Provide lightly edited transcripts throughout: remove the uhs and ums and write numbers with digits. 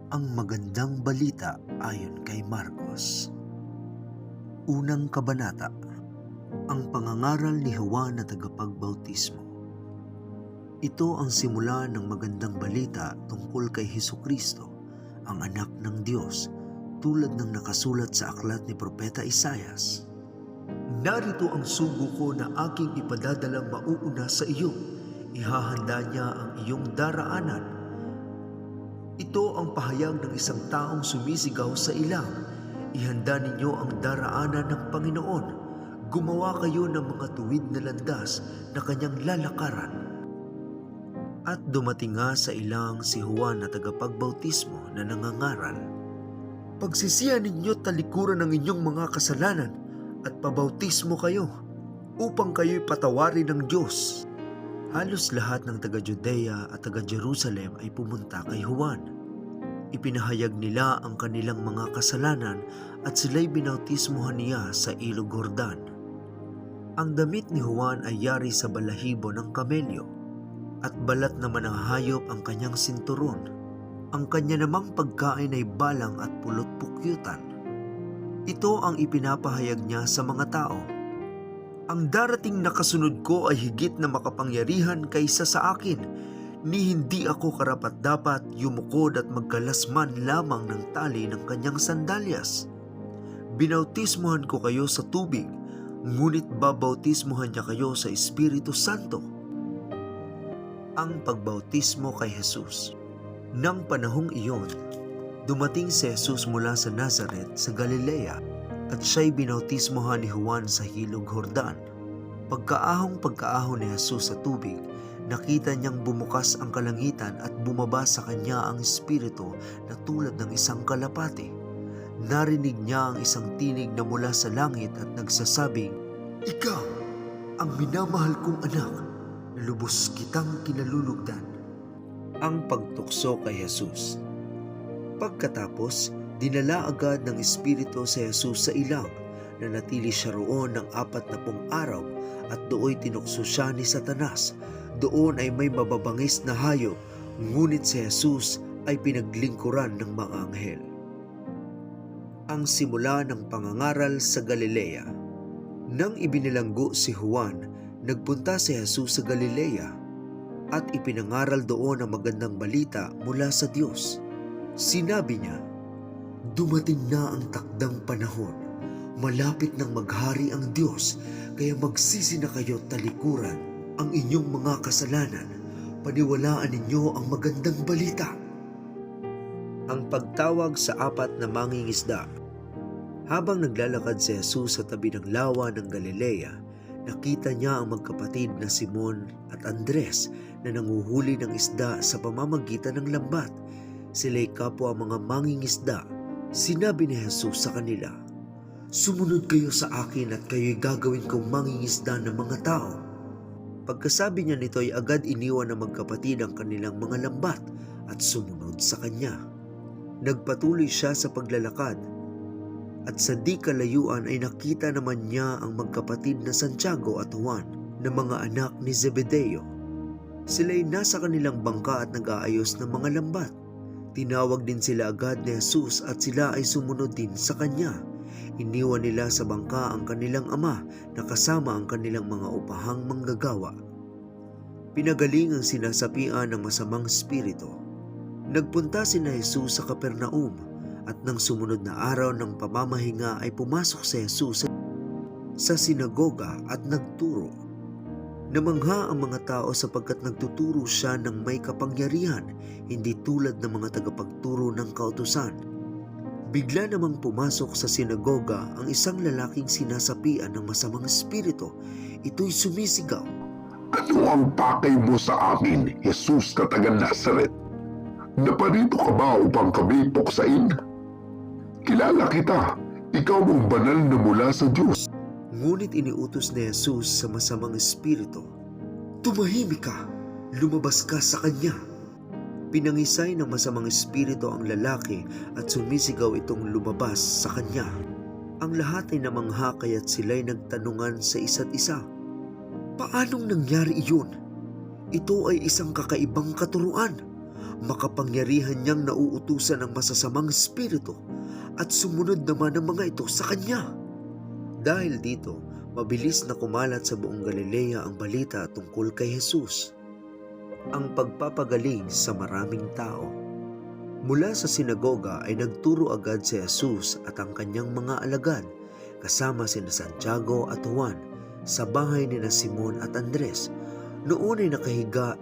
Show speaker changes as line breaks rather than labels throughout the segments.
Ang magandang balita ayon kay Marcos. Unang kabanata, ang pangangaral ni Juan na tagapagbautismo. Ito ang simula ng magandang balita tungkol kay Hesukristo, ang anak ng Diyos, tulad ng nakasulat sa aklat ni Propeta Isaias. Narito ang sugo ko na aking ipadadalang mauuna sa iyo. Ihahanda niya ang iyong daraanan. Ito ang pahayag ng isang taong sumisigaw sa ilang. Ihanda ninyo ang daraanan ng Panginoon. Gumawa kayo ng mga tuwid na landas na kanyang lalakaran. At dumating nga sa ilang si Juan na tagapagbautismo na nangangaral, pagsisihan ninyo talikuran ng inyong mga kasalanan at pabautismo kayo upang kayo'y patawarin ng Diyos. Halos lahat ng taga-Judea at taga-Jerusalem ay pumunta kay Juan. Ipinahayag nila ang kanilang mga kasalanan at sila'y binautismohan niya sa Ilog Jordan. Ang damit ni Juan ay yari sa balahibo ng kamelyo at balat naman ng hayop ang kanyang sinturon. Ang kanya namang pagkain ay balang at pulot-pukyutan. Ito ang ipinapahayag niya sa mga tao. Ang darating na kasunod ko ay higit na makapangyarihan kaysa sa akin, ni hindi ako karapat-dapat yumukod at magkalasman lamang ng tali ng kanyang sandalyas. Binautismohan ko kayo sa tubig, ngunit babautismohan niya kayo sa Espiritu Santo. Ang pagbautismo kay Jesus. Nang panahong iyon, dumating si Jesus mula sa Nazaret sa Galilea at siya'y binautismohan ni Juan sa Ilog Jordan. Pagkaahon ni Jesus sa tubig, nakita niyang bumukas ang kalangitan at bumaba sa kanya ang Espiritu na tulad ng isang kalapati. Narinig niya ang isang tinig na mula sa langit at nagsasabing, "Ikaw, ang minamahal kong anak, na lubos kitang kinalulugdan." Ang pagtukso kay Jesus. Pagkatapos, dinala agad ng Espiritu si Jesus sa ilang, na natili siya roon ng 40 araw at dooy tinukso siya ni Satanas. Doon ay may mababangis na hayop, ngunit si Jesus ay pinaglingkuran ng mga anghel. Ang simula ng pangangaral sa Galilea. Nang ibinilanggo si Juan, nagpunta si Jesus sa Galilea at ipinangaral doon ang magandang balita mula sa Diyos. Sinabi niya, "Dumating na ang takdang panahon. Malapit nang maghari ang Diyos, kaya magsisi na kayo talikuran ang inyong mga kasalanan. Paniwalaan ninyo ang magandang balita." Ang pagtawag sa 4 na mangingisda. Habang naglalakad si Jesus sa tabi ng lawa ng Galilea, nakita niya ang magkapatid na Simon at Andres na nanguhuli ng isda sa pamamagitan ng lambat. Sila'y kapwa mga mangingisda. Sinabi ni Jesus sa kanila, "Sumunod kayo sa akin at kayo'y gagawin kong mangingisda ng mga tao." Pagkasabi niya nito ay agad iniwan ng magkapatid ang kanilang mga lambat at sumunod sa kanya. Nagpatuloy siya sa paglalakad at sa di kalayuan ay nakita naman niya ang magkapatid na Santiago at Juan na mga anak ni Zebedeo. Sila'y nasa kanilang bangka at nag-aayos ng mga lambat. Tinawag din sila agad ni Jesus at sila ay sumunod din sa kanya. Iniwan nila sa bangka ang kanilang ama na kasama ang kanilang mga upahang manggagawa. Pinagaling ang sinasapian ng masamang espiritu. Nagpunta sina Jesus sa Capernaum at nang sumunod na araw ng pamamahinga ay pumasok si Jesus sa sinagoga at nagturo. Namangha ang mga tao sapagkat nagtuturo siya ng may kapangyarihan, hindi tulad ng mga tagapagturo ng kautusan. Bigla namang pumasok sa sinagoga ang isang lalaking sinasapian ng masamang espiritu. Ito'y sumisigaw,
"Ano ang pakay mo sa amin, Jesus na taga Nazaret? Naparito ka ba upang kami puksain? Kilala kita, ikaw ang banal na mula sa Diyos."
Ngunit iniutos ni Jesus sa masamang espiritu, "Tumahimik ka, lumabas ka sa kanya." Pinangisay ng masamang espiritu ang lalaki at sumisigaw itong lumabas sa kanya. Ang lahat ay namangha kaya't sila'y nagtanungan sa isa't isa, "Paanong nangyari iyon? Ito ay isang kakaibang katuruan. Makapangyarihan niyang nauutusan ng masasamang espiritu at sumunod naman ang mga ito sa kanya. Dahil dito, mabilis na kumalat sa buong Galilea ang balita tungkol kay Jesus. Ang pagpapagaling sa maraming tao. Mula sa sinagoga ay nagturo agad si Jesus at ang kanyang mga alagad kasama sina Santiago at Juan sa bahay ni Simon at Andres. Noon ay nakahiga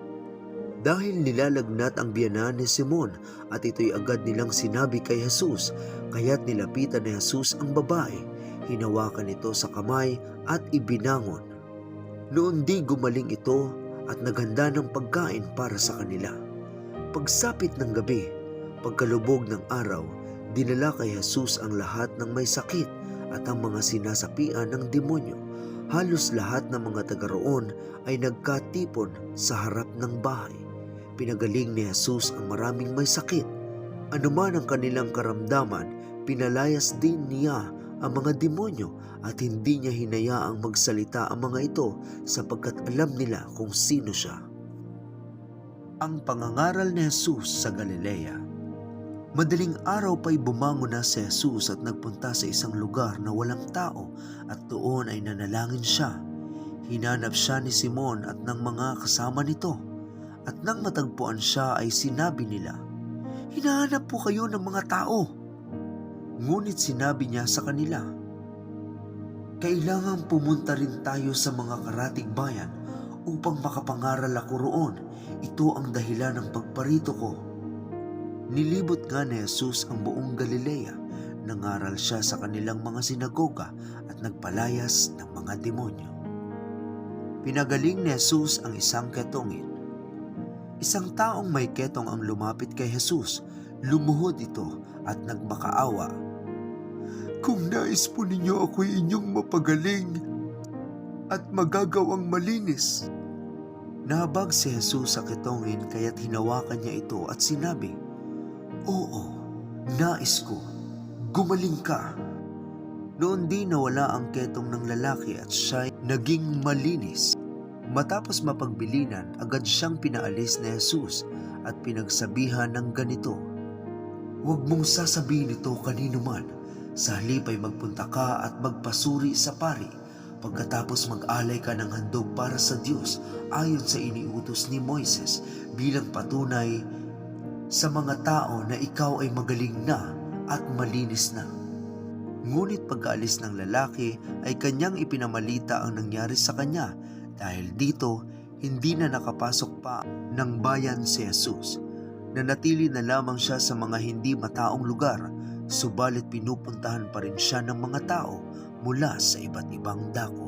dahil nilalagnat ang biyanan ni Simon at ito'y agad nilang sinabi kay Jesus, kaya't nilapitan ni Jesus ang babae, hinawakan ito sa kamay at ibinangon. Noon di gumaling ito at naghanda ng pagkain para sa kanila. Pagsapit ng gabi, pagkalubog ng araw, dinala kay Jesus ang lahat ng may sakit at ang mga sinasapian ng demonyo. Halos lahat ng mga taga roon ay nagkatipon sa harap ng bahay. Pinagaling ni Jesus ang maraming may sakit. Anuman ang kanilang karamdaman, pinalayas din niya ang mga demonyo at hindi niya hinayaang magsalita ang mga ito sapagkat alam nila kung sino siya. Ang pangangaral ni Jesus sa Galilea. Madaling araw pa'y bumangon na si Jesus at nagpunta sa isang lugar na walang tao at doon ay nanalangin siya. Hinanap siya ni Simon at ng mga kasama nito at nang matagpuan siya ay sinabi nila, "Hinahanap po kayo ng mga tao." Ngunit sinabi niya sa kanila, "Kailangang pumunta rin tayo sa mga karatig bayan upang makapangaral ako roon. Ito ang dahilan ng pagparito ko." Nilibot nga ni Jesus ang buong Galilea. Nangaral siya sa kanilang mga sinagoga at nagpalayas ng mga demonyo. Pinagaling ni Jesus ang isang ketongin. Isang taong may ketong ang lumapit kay Jesus. Lumuhod ito at nagmakaawa. "Kung nais po ninyo ako'y inyong mapagaling at magagawang malinis." Nahabag si Jesus sa ketongin kaya't hinawakan niya ito at sinabi, "Oo, nais ko. Gumaling ka." Noon din nawala ang ketong ng lalaki at siya'y naging malinis. Matapos mapagbilinan, agad siyang pinaalis ni Jesus at pinagsabihan ng ganito, "Huwag mong sasabihin ito kanino man. Sa halip ay magpunta ka at magpasuri sa pari. Pagkatapos mag-alay ka ng handog para sa Diyos ayon sa iniutos ni Moises bilang patunay sa mga tao na ikaw ay magaling na at malinis na." Ngunit pagkaalis ng lalaki ay kanyang ipinamalita ang nangyari sa kanya. Dahil dito, hindi na nakapasok pa ng bayan si Jesus. Nanatili na lamang siya sa mga hindi mataong lugar, subalit pinupuntahan pa rin siya ng mga tao mula sa iba't ibang dako.